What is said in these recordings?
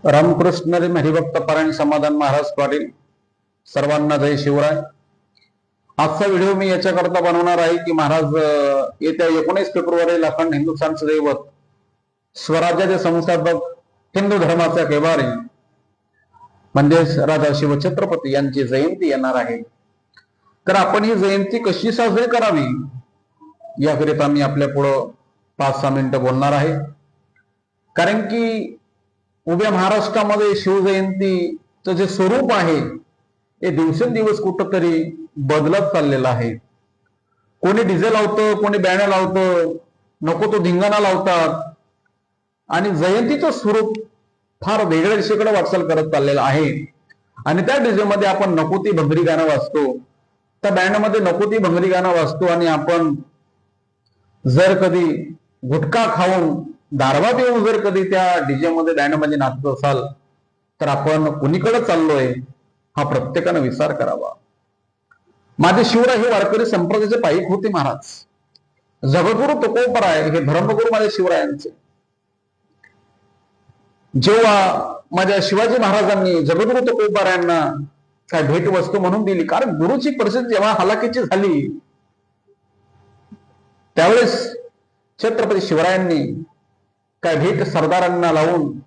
रामकृष्ण हरिभक्त पारायण समाधान महाराज पाटील सर्वांना जय शिवराय। आजचा व्हिडिओ मी याच्याकरता बनवणार आहे की महाराज येत्या 19 फेब्रुवारीला अखंड हिंदुस्थानचे दैवत स्वराज्याचे संस्थापक हिंदू धर्माचा केवारी म्हणजेच राजा शिवछत्रपती यांची जयंती येणार आहे। तर आपण ही जयंती कशी साजरी करावी याकरिता मी आपल्या पुढं 5-6 मिनिटं बोलणार आहे। कारण की उभ्या महाराष्ट्रामध्ये शिवजयंतीचं जे स्वरूप आहे हे दिवसेंदिवस कुठंतरी बदलत चाललेलं आहे। कोणी डीजे लावतं, कोणी बॅनर लावतं, नको तो धिंगाणा लावतात आणि जयंतीचं स्वरूप फार वेगळ्या दिशेकडे वाटचाल करत चाललेलं आहे। आणि त्या डीजे मध्ये आपण नको ती भंगरी गाणं वाजतो, त्या बँड मध्ये नको ती भंगरी गाणं वाजतो आणि आपण जर कधी गुटखा खाऊन दारवात येऊन जर कधी त्या डीजे मध्ये बँड मध्ये नाचत असाल तर आपण कुणीकडे चाललोय हा प्रत्येकानं विचार करावा। माझे शिवराय हे वारकरी संप्रदायाचे पाईक होते महाराज। जगद्गुरु तुकोबराय हे धर्मगुरु माझ्या शिवरायांचे। जेव्हा माझ्या शिवाजी महाराजांनी जगद्गुरु तुकोबरायांना काय भेट वस्तू म्हणून दिली, कारण गुरुची परिस्थिती जेव्हा हलाखीची झाली त्यावेळेस छत्रपती शिवरायांनी काय भेट सरदारांना लावून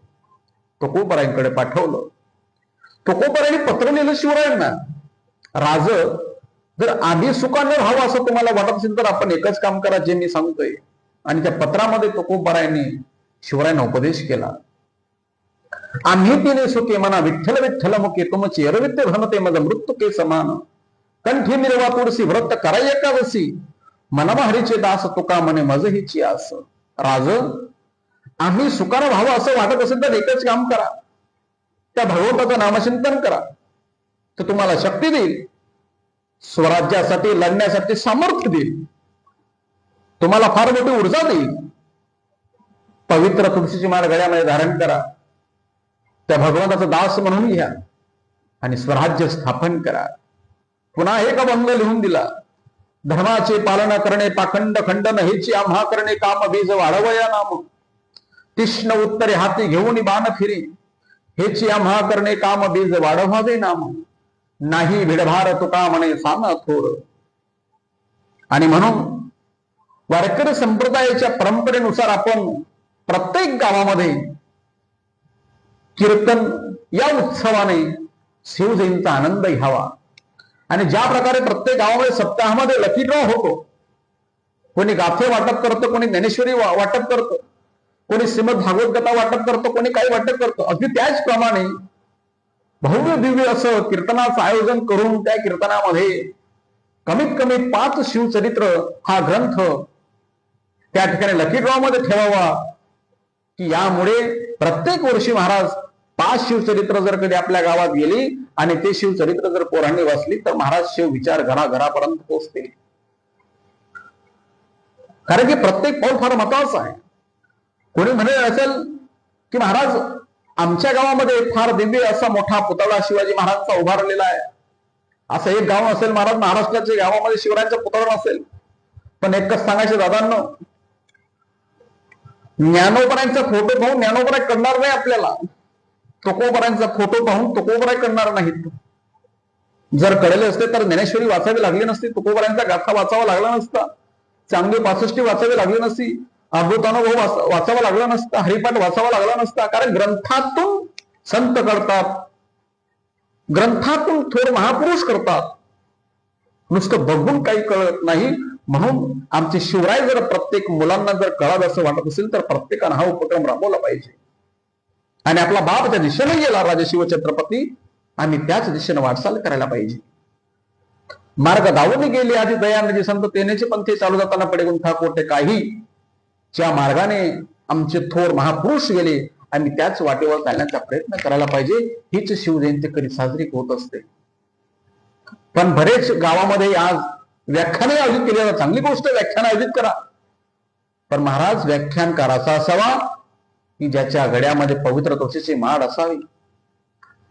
तुकोबरायांकडे पाठवलं। तुकोबरायांनी पत्र लिहिलं शिवरायांना, राज जर आधी सुखाने व्हावं असं तुम्हाला वाटत असेल तर आपण एकच काम करा जे मी सांगतोय। आणि त्या पत्रामध्ये तुकोबरायांनी शिवरायांना उपदेश केला, आम्ही तिने सुखे मना विठ्ठल विठ्ठल मुखे तुमची अरविद्य भ्रमते मज मृत्यू के समान कंठी निर्वा तुळसी व्रत कराय एकादशी मनमा हरीचे दास तुका म्हणे मज हिची आस। राज आम्ही सुखाने व्हावं असं वाटत असेल तर एकच काम करा, त्या भगवंताचं नामचिंतन करा तर तुम्हाला शक्ती देईल, स्वराज्यासाठी लढण्यासाठी सामर्थ्य देईल, तुम्हाला फार मोठी ऊर्जा देईल। पवित्र तुळशीची माळ गळ्यामध्ये धारण करा, त्या भगवंताचा दास म्हणून घ्या आणि स्वराज्य स्थापन करा। पुन्हा एक अभंग लिहून दिला, धर्माचे पालन करणे पाखंड खंडन हेची आम्हा करणे काम बीज वाढवया नाम तीक्ष्ण उत्तरे हाती घेऊन बाण फिरी हेची आम्हा करणे काम बीज वाढवावे नाम नाही भिडभार तुका म्हणे सांग थोर। आणि म्हणून वारकरी संप्रदायाच्या परंपरेनुसार आपण प्रत्येक गावामध्ये कीर्तन या उत्सवाने शिवजयंतीचा आनंद घ्यावा। आणि ज्या प्रकारे प्रत्येक गावामध्ये सप्ताहामध्ये लकी ड्रॉ होतो, कोणी गाथे वाटप करतं, कोणी ज्ञानेश्वरी वाटप करतं, कोणी श्रीमद भागवत कथा वाटप करतो, कोणी काही वाटप करतो, अगदी त्याचप्रमाणे भव्य दिव्य असं कीर्तनाचं आयोजन करून त्या कीर्तनामध्ये कमीत कमी 5 शिवचरित्र हा ग्रंथ त्या ठिकाणी लकी ड्रॉ मध्ये ठेवावा, की यामुळे प्रत्येक वर्षी महाराज 5 शिवचरित्र जर कधी आपल्या गावात गेली आणि ते शिवचरित्र जर पोरांनी वाचली तर महाराज शिव विचार घराघरापर्यंत पोहोचतील। कारण की प्रत्येक पाऊल फार महत्वाचं आहे। कोणी म्हणे असेल की महाराज आमच्या गावामध्ये फार दिव्य असा मोठा पुतळा शिवाजी महाराजांचा उभारलेला आहे, असं एक गाव असेल महाराज महाराष्ट्राच्या गावामध्ये शिवरायांचा पुतळा नसेल। पण एकच सांगायचे दादांनो, ज्ञानोबरायांचा फोटो पाहून ज्ञानोबराय करणार नाही, आपल्याला तुकोबरायांचा फोटो पाहून तुकोबराय करणार नाहीत। जर कळले असते तर ज्ञानेश्वरी वाचावी लागली नसती, तुकोबरायांचा गाथा वाचावा लागला नसता, चांगली 65 वाचावी लागली नसती, अमृतानुभव वाचावा लागला नसता, हरिपाठ वाचावा लागला नसता। कारण ग्रंथातून संत करतात, ग्रंथातून थोर महापुरुष करतात, नुसतं बघून काही कळत नाही। म्हणून आमचे शिवराय जर प्रत्येक मुलांना जर कळावं असं वाटत असेल तर प्रत्येकानं हा उपक्रम राबवला पाहिजे। आणि आपला बाप त्या दिशेने गेला राजा शिवछत्रपती, आम्ही त्याच दिशेने वाटचाल करायला पाहिजे। मार्ग दावून गेले आधी दयानजी संत तेनेचे पंथे चालू जाताना पडे गुंठा कोटे काही, ज्या मार्गाने आमचे थोर महापुरुष गेले आम्ही त्याच वाटेवर चालण्याचा प्रयत्न करायला पाहिजे। हीच शिवजयंती कधी साजरी होत असते। पण बरेच गावामध्ये आज व्याख्याने आयोजित केली जातात, चांगली गोष्ट व्याख्यान आयोजित करा, पण महाराज व्याख्यानकाराचा असावा की ज्याच्या गळ्यामध्ये पवित्र तुळशीची माळ असावी,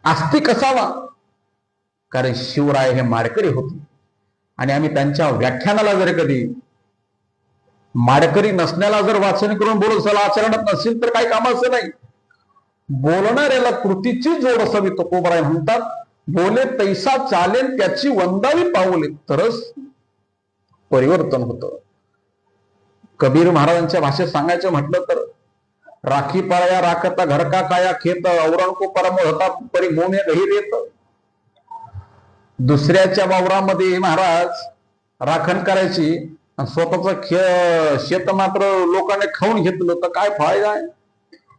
आस्तिक असावा। कारण शिवराय हे माडकरी होते आणि आम्ही त्यांच्या व्याख्यानाला जर कधी माडकरी नसण्याला जर वाचन करून बोलत चला आचरणात नसेल तर काही कामाचं नाही। बोलणाऱ्याला कृतीची जोड असावी तुकोबराय म्हणतात. बोले तैसा चालेल त्याची वंदावी पाऊले, तरच परिवर्तन होतं. कबीर महाराजांच्या भाषेत सांगायचं म्हटलं तर, राखी पाया राखता घर का काया खेत, औरण को परम होता परी मोने गहीर येत. दुसऱ्याच्या वावरामध्ये महाराज राखण करायची, स्वतःच शेत मात्र लोकांनी खाऊन घेतलं तर काय फायदा आहे.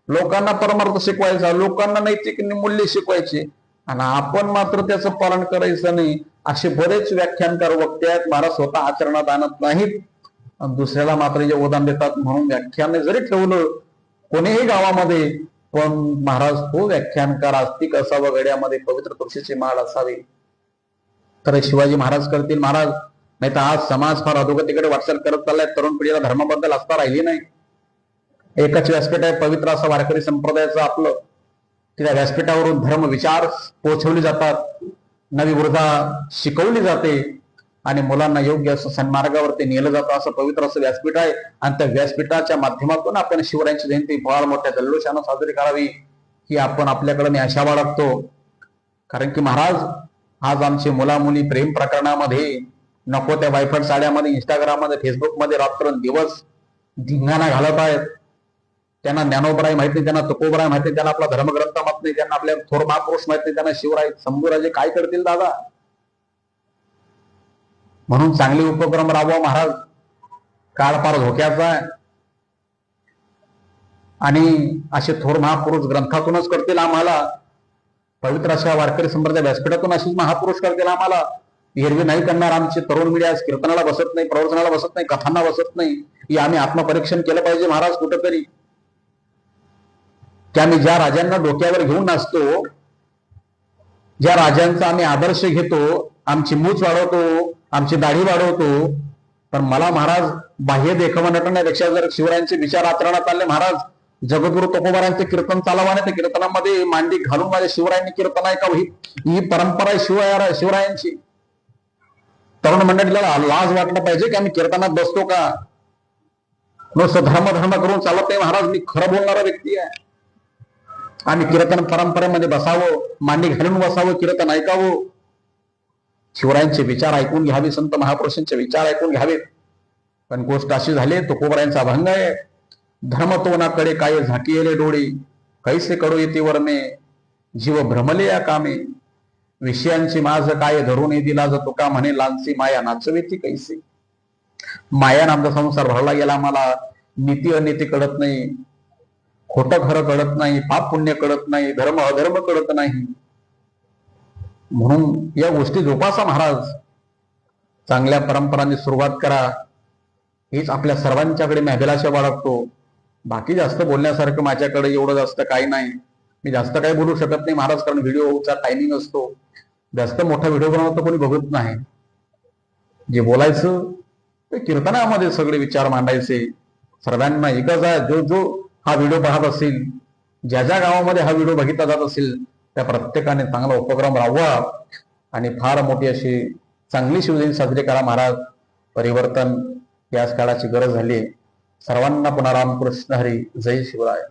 लोकांना परमार्थ शिकवायचा, लोकांना नैतिक मूल्य शिकवायचे, आणि आपण मात्र त्याचं पालन करायचं नाही. असे बरेच व्याख्यानकार वक्ते आहेत. महाराज स्वतः आचरणात आणत नाहीत, दुसऱ्याला मात्र जे उदाहरण देतात. म्हणून व्याख्यान जरी ठेवलं कोणीही गावामध्ये, पण महाराज तो व्याख्यानकार आस्तिक असावा, गड्यामध्ये पवित्र तुळशीची माळ असावी, तर शिवाजी महाराज करतील महाराज. नाही तर आज समाज फार अधोगतीकडे वाटचाल करत चाललाय. तरुण पिढीला धर्माबद्दल आस्था राहिली नाही. एकच व्यासपीठ आहे पवित्र असं वारकरी संप्रदायाचं आपलं, त्या व्यासपीठावरून धर्म विचार पोहोचवले जातात, नवी ऊर्जा शिकवली जाते, आणि मुलांना योग्य असं सन्मार्गावरती नेलं जातं. असं पवित्र असं व्यासपीठ आहे. आणि त्या व्यासपीठाच्या माध्यमातून आपण शिवरायांची जयंती फार मोठ्या जल्लोषानं साजरी करावी, ही आपण आपल्याकडे मी आशा बाळगतो. कारण की महाराज आज आमचे मुला मुली प्रेम प्रकरणामध्ये नको त्या वायफट साड्यामध्ये, इंस्टाग्राममध्ये, फेसबुकमध्ये रात्र दिवस धिंगाणा घालत आहेत. त्यांना ज्ञानोबराय माहित नाही, त्यांना तुकोबराय माहित नाही, त्यांना आपला धर्मग्रंथ माहित नाही, त्यांना आपल्या थोर महापुरुष माहित नाही, त्यांना शिवराय शंभूराजे काय करतील दादा. म्हणून चांगले उपक्रम राबवा महाराज. काळ फार धोक्याचा आहे, आणि असे थोर महापुरुष ग्रंथातूनच करतील आम्हाला, पवित्र अशा वारकरी संप्रदाय व्यासपीठातून असेच महापुरुष करतील आम्हाला. एरवी नाही करणार. आमचे तरुण पिढी आज कीर्तनाला बसत नाही, प्रवचनाला बसत नाही, कथांना बसत नाही. हे आम्ही आत्मपरीक्षण केलं पाहिजे महाराज कुठंतरी, की आम्ही ज्या राजांना डोक्यावर घेऊन नाचतो, ज्या राजांचा आम्ही आदर्श घेतो, आमची मूच वाढवतो, आमची दाढी वाढवतो, पण मला महाराज बाह्य देखावा नटण्यापेक्षा जर शिवरायांचे विचार आचरणात आले महाराज, जगद्गुरु तुकोबारायांचे कीर्तन चालवाने, त्या कीर्तनामध्ये मांडी घालून माझ्या शिवरायांनी कीर्तन ऐकावं, ही परंपरा आहे शिवरायांची. तरुण मंडळीला लाज वाटलं पाहिजे की आम्ही कीर्तनात बसतो का. नुसतं धर्म करून चालत नाही महाराज. मी खरं बोलणारा व्यक्ती आहे. आम्ही कीर्तन परंपरेमध्ये बसावं, मांडी घालून बसावं, कीर्तन ऐकावं, शिवरायांचे विचार ऐकून घ्यावे, संत महापुरुषांचे विचार ऐकून घ्यावेत. पण गोष्ट अशी झाली, तुकोबारायांचा अभंग आहे, धर्मतोनाकडे काय झाकिले डोळे, कैसे कडू येते वर्मे, जीव भ्रमले या कामे, विषयांची माझ काय धरून दिला ज तुका म्हणे, लांसी माया नाचवेती कैसे. माया नामचा संसार भरला गेला. मला नीती अनिती कळत नाही, खोटं खरं कळत नाही, पाप पुण्य कळत नाही, धर्म अधर्म कळत नाही. म्हणून या गोष्टी जोपासा महाराज. चांगल्या परंपरांनी सुरुवात करा, हीच आपल्या सर्वांच्याकडे मी अभिलाषा बाळगतो. बाकी जास्त बोलण्यासारखं माझ्याकडे एवढं जास्त काही नाही. मी जास्त काही बोलू शकत नाही महाराज, कारण व्हिडिओचा टायमिंग असतो. जास्त मोठा व्हिडिओ बनवतो तर कोणी बघत नाही. जे बोलायचं ते कीर्तनामध्ये सगळे विचार मांडायचे. सर्वांना एकच आहे, जो हा व्हिडिओ पाहत असेल, ज्या गावामध्ये हा व्हिडिओ बघितला जात असेल, त्या प्रत्येकाने चांगला उपक्रम राबवा आणि फार मोठी अशी चांगली शिवजयंती साजरी करा महाराज. परिवर्तन याच काळाची गरज झाली. सर्वांना पुन्हा रामकृष्ण हरी. जय शिवराय.